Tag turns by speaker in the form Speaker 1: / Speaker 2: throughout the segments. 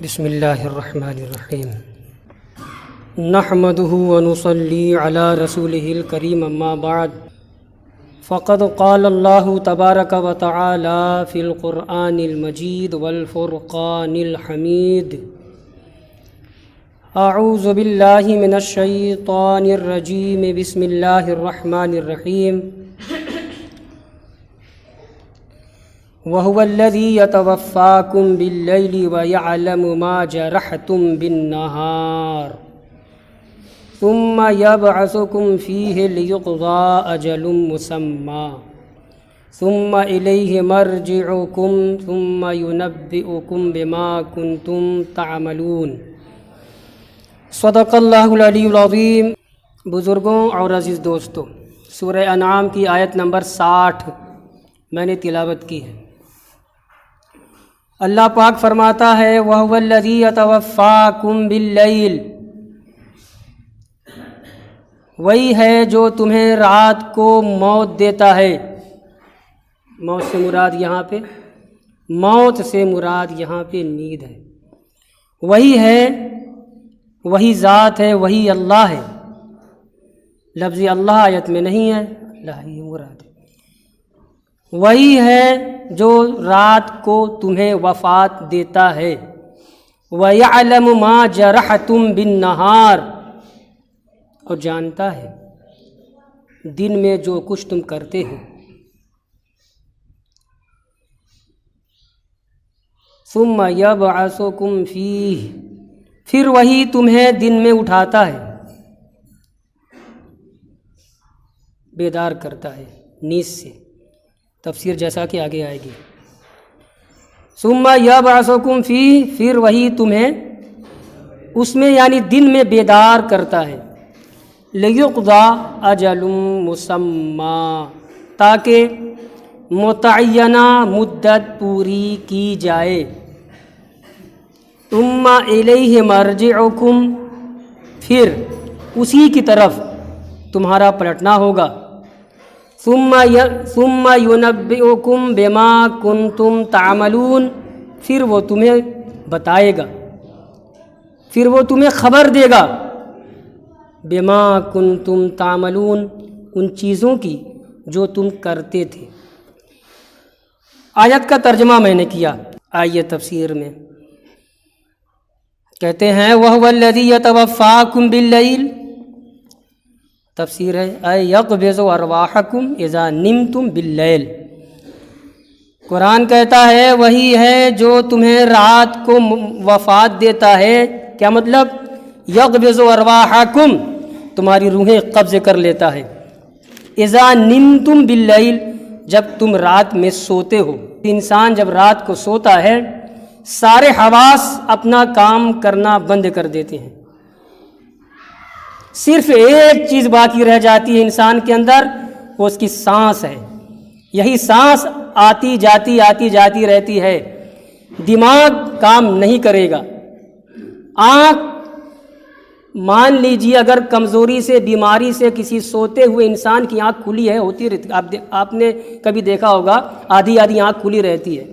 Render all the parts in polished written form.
Speaker 1: بسم اللہ الرحمن الرحیم نحمده ونصلی علی رسولہ الکریم اما بعد فقد قال اللہ تبارک و تعالی فی القرآن المجید والفرقان الحمید اعوذ باللہ من الشیطان الرجیم بسم اللہ الرحمن الرحیم وَهُوَ الَّذِي يَتَوَفَّاكُمْ بِاللَّيْلِ وَيَعْلَمُ مَا جَرَحْتُمْ بِالنَّهَارِ ثُمَّ يَبْعَثُكُمْ فِيهِ لِيُقْضَىٰ أَجَلٌ مُّسَمًّى ثُمَّ إِلَيْهِ مَرْجِعُكُمْ ثُمَّ يُنَبِّئُكُمْ بِمَا كُنتُمْ تَعْمَلُونَ صدق اللہ العلی العظیم۔ بزرگوں اور عزیز دوستوں، سورہ انعام کی آیت نمبر 60 میں نے تلاوت کی ہے۔ اللہ پاک فرماتا ہے وَهُوَ الَّذِي يَتَوَفَّاكُمْ بِاللَّيْلِ، وہی ہے جو تمہیں رات کو موت دیتا ہے۔ موت سے مراد یہاں پہ نیند ہے۔ وہی ہے، وہی ذات ہے، وہی اللہ ہے۔ لفظ اللہ آیت میں نہیں ہے، اللہ ہی مراد ہے۔ وہی ہے جو رات کو تمہیں وفات دیتا ہے۔ وَيَعْلَمُ مَا جَرَحْتُمْ بِالنَّهَارِ، اور جانتا ہے دن میں جو کچھ تم کرتے ہو۔ ثُمَّ يَبْعَثُكُمْ فِيهِ، پھر وہی تمہیں دن میں اٹھاتا ہے، بیدار کرتا ہے نیند سے۔ تفسیر جیسا کہ آگے آئے گی۔ ثم یبعثکم فیہ، پھر وہی تمہیں اس میں یعنی دن میں بیدار کرتا ہے۔ لیقضی اجل مسمی، تاکہ متعینہ مدت پوری کی جائے۔ ثم الیہ مرجعکم، پھر اسی کی طرف تمہارا پلٹنا ہوگا۔ ثم ينبئكم بما كنتم تعملون، پھر وہ تمہیں بتائے گا، پھر وہ تمہیں خبر دے گا۔ بما كنتم تعملون، ان چیزوں کی جو تم کرتے تھے۔ آیت کا ترجمہ میں نے کیا، آئیے تفسیر میں کہتے ہیں وَهُوَ الَّذِي يَتَوَفَّاكُمْ بِاللَّيْلِ، تفسیر ہے اے یقبض ارواحکم اذا نمتم باللیل۔ قرآن کہتا ہے وہی ہے جو تمہیں رات کو وفات دیتا ہے۔ کیا مطلب؟ یقبض ارواحکم، تمہاری روحیں قبض کر لیتا ہے۔ اذا نمتم باللیل، جب تم رات میں سوتے ہو۔ انسان جب رات کو سوتا ہے سارے حواس اپنا کام کرنا بند کر دیتے ہیں، صرف ایک چیز باقی رہ جاتی ہے انسان کے اندر، وہ اس کی سانس ہے۔ یہی سانس آتی جاتی رہتی ہے، دماغ کام نہیں کرے گا۔ آنکھ مان لیجیے اگر کمزوری سے، بیماری سے کسی سوتے ہوئے انسان کی آنکھ کھلی ہے، ہوتی رہتی، آپ نے کبھی دیکھا ہوگا آدھی آنکھ کھلی رہتی ہے،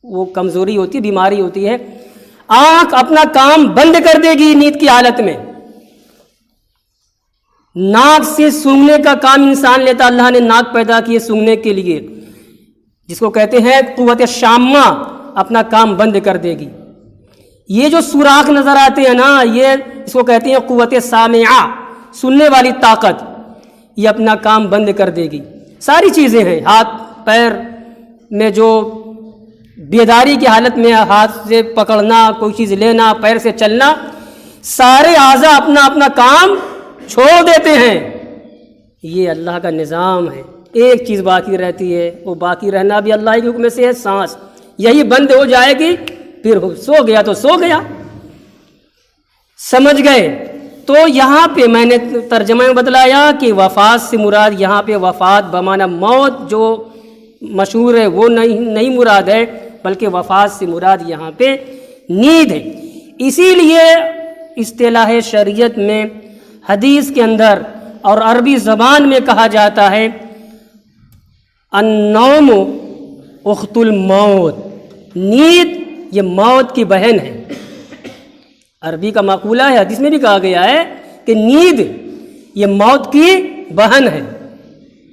Speaker 1: وہ کمزوری ہوتی، بیماری ہوتی ہے۔ آنکھ اپنا کام بند کر دے گی نیند کی حالت میں۔ ناک سے سونگنے کا کام انسان لیتا، اللہ نے ناک پیدا کی ہے سونگنے کے لیے، جس کو کہتے ہیں قوت شامہ، اپنا کام بند کر دے گی۔ یہ جو سوراخ نظر آتے ہیں نا، یہ اس کو کہتے ہیں قوت سامعہ، سننے والی طاقت، یہ اپنا کام بند کر دے گی۔ ساری چیزیں ہیں، ہاتھ پیر میں جو بیداری کی حالت میں ہاتھ سے پکڑنا، کوئی چیز لینا، پیر سے چلنا، سارے اعضاء اپنا اپنا کام چھوڑ دیتے ہیں۔ یہ اللہ کا نظام ہے۔ ایک چیز باقی رہتی ہے، وہ باقی رہنا بھی اللہ کے حکم سے ہے، سانس۔ یہی بند ہو جائے گی، پھر سو گیا تو سو گیا۔ سمجھ گئے؟ تو یہاں پہ میں نے ترجمہ میں بتلایا کہ وفات سے مراد یہاں پہ وفات بمعنی موت جو مشہور ہے وہ نہیں مراد ہے، بلکہ وفات سے مراد یہاں پہ نیند ہے۔ اسی لیے اصطلاح شریعت میں، حدیث کے اندر اور عربی زبان میں کہا جاتا ہے النوم اخت الموت، نیند یہ موت کی بہن ہے۔ عربی کا مقولہ ہے، حدیث میں بھی کہا گیا ہے کہ نیند یہ موت کی بہن ہے،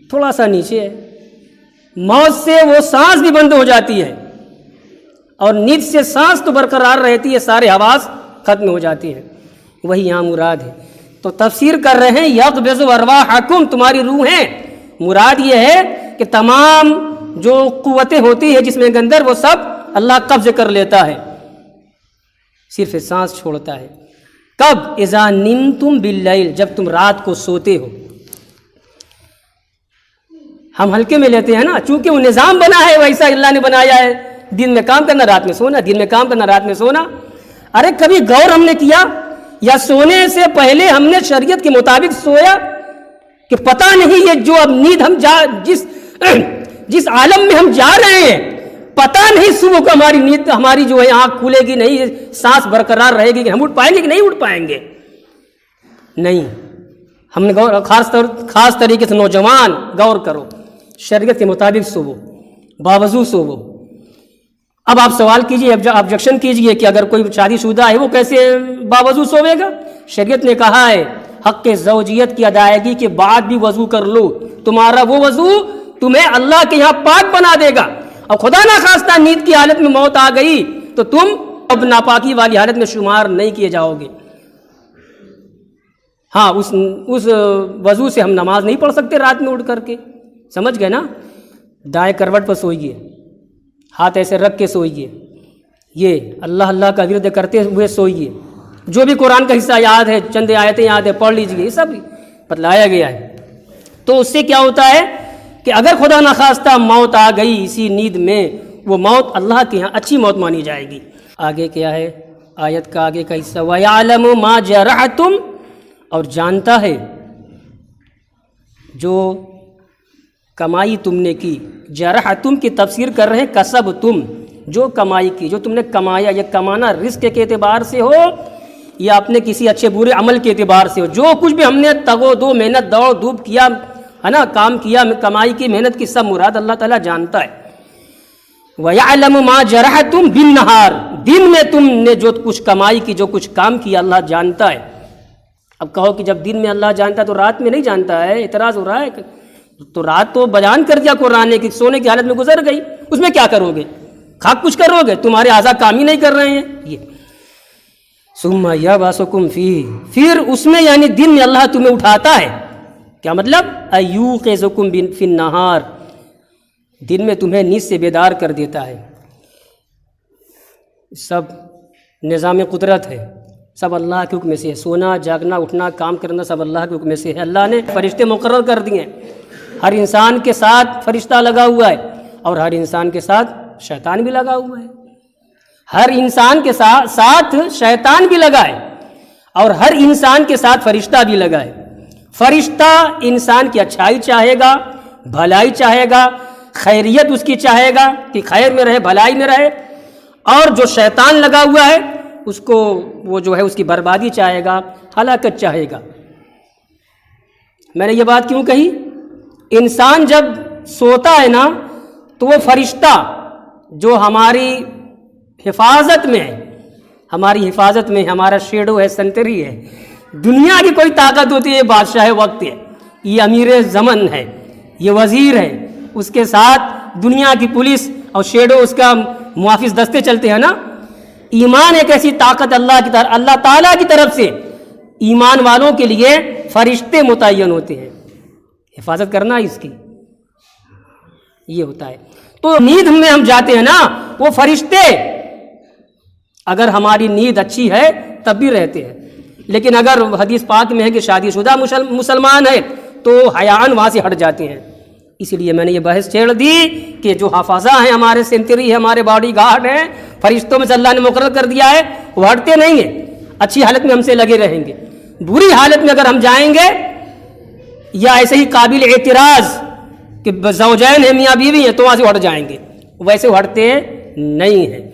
Speaker 1: تھوڑا سا نیچے ہے، موت سے وہ سانس بھی بند ہو جاتی ہے، اور نیند سے سانس تو برقرار رہتی ہے، سارے حواس ختم ہو جاتی ہیں، وہی یہاں مراد ہے۔ تو تفسیر کر رہے ہیں یقبض ارواحکم، تمہاری روحیں، مراد یہ ہے کہ تمام جو قوتیں ہوتی ہیں جسم کے اندر وہ سب اللہ قبض کر لیتا ہے، صرف سانس چھوڑتا ہے۔ کب؟ اذا نمتم باللیل، جب تم رات کو سوتے ہو۔ ہم ہلکے میں لیتے ہیں نا، چونکہ وہ نظام بنا ہے ویسا اللہ نے بنایا ہے، دن میں کام کرنا رات میں سونا، دن میں کام کرنا رات میں سونا۔ ارے کبھی غور ہم نے کیا یا سونے سے پہلے ہم نے شریعت کے مطابق سویا کہ پتہ نہیں یہ جو اب نیند ہم جس عالم میں ہم جا رہے ہیں، پتہ نہیں صبح کو ہماری نیند ہماری جو ہے آنکھ کھلے گی نہیں، سانس برقرار رہے گی کہ ہم اٹھ پائیں گے کہ نہیں اٹھ پائیں گے؟ نہیں، ہم نے خاص طریقے سے نوجوان غور کرو، شریعت کے مطابق سوو، باوضو سوو۔ اب آپ سوال کیجئے، آبجیکشن کیجئے کہ اگر کوئی شادی شدہ ہے وہ کیسے باوضو سوئے گا؟ شریعت نے کہا ہے حق زوجیت کی ادائیگی کے بعد بھی وضو کر لو، تمہارا وہ وضو تمہیں اللہ کے یہاں پاک بنا دے گا، اور خدا نہ خواستہ نیند کی حالت میں موت آ گئی تو تم اب ناپاکی والی حالت میں شمار نہیں کیے جاؤ گے۔ ہاں، اس وضو سے ہم نماز نہیں پڑھ سکتے رات میں اٹھ کر کے، سمجھ گئے نا؟ دائیں کروٹ پر سوئیے، ہاتھ ایسے رکھ کے سوئیے، یہ اللہ اللہ کا ورد کرتے ہوئے سوئیے، جو بھی قرآن کا حصہ یاد ہے، چند آیتیں یاد ہے پڑھ لیجیے، یہ سب بتلایا گیا ہے۔ تو اس سے کیا ہوتا ہے کہ اگر خدا نخواستہ موت آ گئی اسی نیند میں، وہ موت اللہ کے یہاں اچھی موت مانی جائے گی۔ آگے کیا ہے آیت کا آگے کا حصہ؟ وَيَعْلَمُ مَا جَرَحْتُمْ، اور جانتا ہے جو کمائی تم نے کی۔ جرحتم کی تفسیر کر رہے ہیں کسب تم، جو کمائی کی، جو تم نے کمایا، یہ کمانا رزق کے اعتبار سے ہو یا اپنے کسی اچھے برے عمل کے اعتبار سے ہو، جو کچھ بھی ہم نے تگ و دو محنت دوڑ دھوپ کیا ہے نا، کام کیا، کمائی کی، محنت کی، سب مراد اللہ تعالیٰ جانتا ہے۔ وَيَعْلَمُ مَا جَرَحْتُمْ بِالنَّهَارِ، دن میں تم نے جو کچھ کمائی کی، جو کچھ کام کیا، اللہ جانتا ہے۔ اب کہو کہ جب دن میں اللہ جانتا ہے تو رات میں نہیں جانتا ہے، اعتراض ہو رہا ہے تو رات تو بیان کر دیا قرآن نے کہ سونے کی حالت میں گزر گئی، اس میں کیا کرو گے؟ خاک کچھ کرو گے؟ تمہارے اعضاء کام ہی نہیں کر رہے ہیں۔ یہ ثُمَّ يَبْعَثُكُمْ فِيهِ، پھر اس میں یعنی دن میں اللہ تمہیں اٹھاتا ہے، کیا مطلب؟ أَيُوقِظُكُمْ فِي النَّهَارِ، دن میں تمہیں نیند سے بیدار کر دیتا ہے۔ سب نظام قدرت ہے، سب اللہ کے حکم سے ہے، سونا جاگنا اٹھنا کام کرنا سب اللہ کے حکم سے ہے۔ اللہ نے فرشتے مقرر کر دیے ہیں، ہر انسان کے ساتھ فرشتہ لگا ہوا ہے، اور ہر انسان کے ساتھ شیطان بھی لگا ہوا ہے، ہر انسان کے ساتھ شیطان بھی لگا ہے، اور ہر انسان کے ساتھ فرشتہ بھی لگا ہے۔ فرشتہ انسان کی اچھائی چاہے گا، بھلائی چاہے گا، خیریت اس کی چاہے گا کہ خیر میں رہے، بھلائی میں رہے، اور جو شیطان لگا ہوا ہے اس کو وہ جو ہے اس کی بربادی چاہے گا، ہلاکت چاہے گا۔ میں نے یہ بات کیوں کہی؟ انسان جب سوتا ہے نا تو وہ فرشتہ جو ہماری حفاظت میں ہے، ہماری حفاظت میں ہمارا شیڈو ہے، سنتری ہے، دنیا کی کوئی طاقت ہوتی ہے، بادشاہ وقت ہے، یہ امیر زمن ہے، یہ وزیر ہے، اس کے ساتھ دنیا کی پولیس اور شیڈو اس کا محافظ دستے چلتے ہیں نا۔ ایمان ایک ایسی طاقت اللہ تعالیٰ کی طرف سے ایمان والوں کے لیے فرشتے متعین ہوتے ہیں، حفاظت کرنا اس کی یہ ہوتا ہے۔ تو نیند میں ہم جاتے ہیں نا، وہ فرشتے اگر ہماری نیند اچھی ہے تب بھی رہتے ہیں، لیکن اگر حدیث پاک میں ہے کہ شادی شدہ مسلمان ہے تو حیاءً وہاں سے ہٹ جاتے ہیں۔ اسی لیے میں نے یہ بحث چھیڑ دی کہ جو حفاظہ ہیں، ہمارے سینتری ہے، ہمارے باڈی گارڈ ہیں، فرشتوں میں سے اللہ نے مقرر کر دیا ہے، وہ ہٹتے نہیں ہیں، اچھی حالت میں ہم سے لگے رہیں گے، بری حالت میں اگر ہم جائیں گے یا ایسے ہی قابل اعتراض کہ زوجین ہیں، میاں بیوی ہیں، تو وہاں سے ہٹ جائیں گے، ویسے ہٹتے نہیں ہیں۔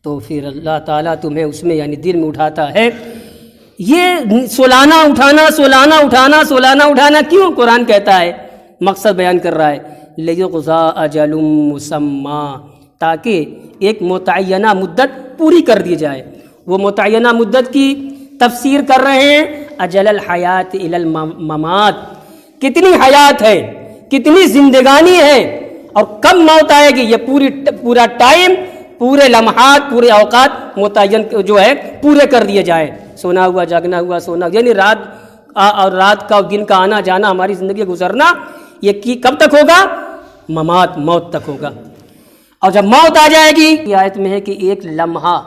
Speaker 1: تو پھر اللہ تعالیٰ تمہیں اس میں یعنی دن میں اٹھاتا ہے۔ یہ سولانہ اٹھانا کیوں قرآن کہتا ہے؟ مقصد بیان کر رہا ہے لیقضا اجل مسمى، تاکہ ایک متعینہ مدت پوری کر دی جائے۔ وہ متعینہ مدت کی تفسیر کر رہے ہیں اجل الحیات الی الممات، کتنی حیات ہے، کتنی زندگانی ہے اور کب موت آئے گی، یہ پورا ٹائم، پورے لمحات، پورے اوقات متعین جو ہے پورے کر دیے جائیں۔ سونا ہوا، جاگنا ہوا، سونا، یعنی رات کا اور دن کا آنا جانا، ہماری زندگی گزرنا، یہ کب تک ہوگا؟ ممات، موت تک ہوگا۔ اور جب موت آ جائے گی، یہ آیت میں ہے کہ ایک لمحہ،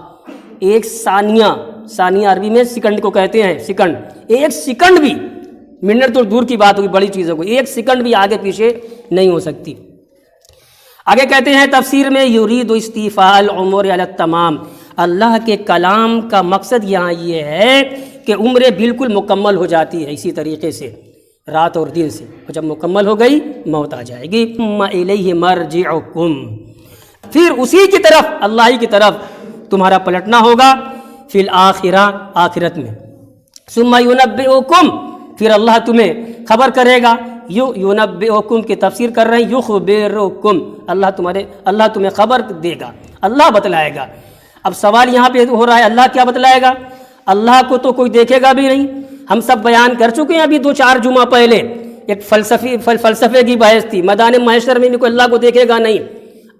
Speaker 1: ایک ثانیہ عربی میں سیکنڈ کو کہتے ہیں، سیکنڈ، ایک سیکنڈ بھی، منٹ تو دور کی بات ہوگی، بڑی چیز ہوگی، ایک سیکنڈ بھی آگے پیچھے نہیں ہو سکتی۔ آگے کہتے ہیں تفسیر میں یرید استیفاء العمر علی التمام، اللہ کے کلام کا مقصد یہاں یہ ہے کہ عمریں بالکل مکمل ہو جاتی ہے اسی طریقے سے، رات اور دن سے، اور جب مکمل ہو گئی موت آ جائے گی۔ ثم الیہ مرجعکم، پھر اسی کی طرف، اللہ ہی کی طرف تمہارا پلٹنا ہوگا، فی الآخرہ، آخرت میں۔ ثم ینبئکم، پھر اللہ تمہیں خبر کرے گا، ینبئکم کی تفسیر کر رہے ہیں یخبرکم، اللہ تمہیں خبر دے گا، اللہ بتلائے گا۔ اب سوال یہاں پہ ہو رہا ہے اللہ کیا بتلائے گا؟ اللہ کو تو کوئی دیکھے گا بھی نہیں، ہم سب بیان کر چکے ہیں ابھی 2-4 جمعہ پہلے، ایک فلسفے کی بحث تھی، میدان محشر میں بھی کوئی اللہ کو دیکھے گا نہیں،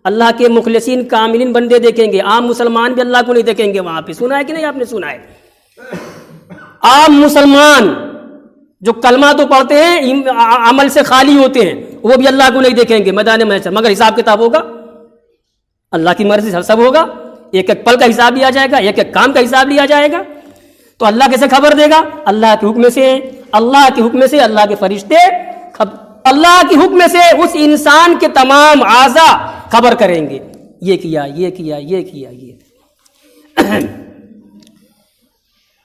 Speaker 1: اللہ کے مخلصین کاملین بندے دیکھیں گے، عام مسلمان بھی اللہ کو نہیں دیکھیں گے وہاں پہ۔ سنا ہے کہ نہیں آپ نے؟ سنا ہے، عام مسلمان جو کلمہ تو پڑھتے ہیں عمل سے خالی ہوتے ہیں، وہ بھی اللہ کو نہیں دیکھیں گے میدان محشر، مگر حساب کتاب ہوگا، اللہ کی مرضی سے سب ہوگا، ایک ایک پل کا حساب لیا جائے گا، ایک ایک کام کا حساب لیا جائے گا۔ تو اللہ کیسے خبر دے گا؟ اللہ کے حکم سے، اللہ کے حکم سے، اللہ کے فرشتے اللہ کے حکم سے اس انسان کے تمام اعضاء خبر کریں گے، یہ کیا، یہ کیا، یہ کیا، یہ۔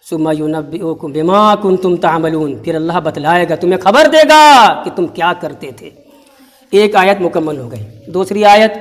Speaker 1: ثم ینبئکم بما کنتم تعملون، پھر اللہ بتلائے گا، تمہیں خبر دے گا کہ تم کیا کرتے تھے۔ ایک آیت مکمل ہو گئی۔ دوسری آیت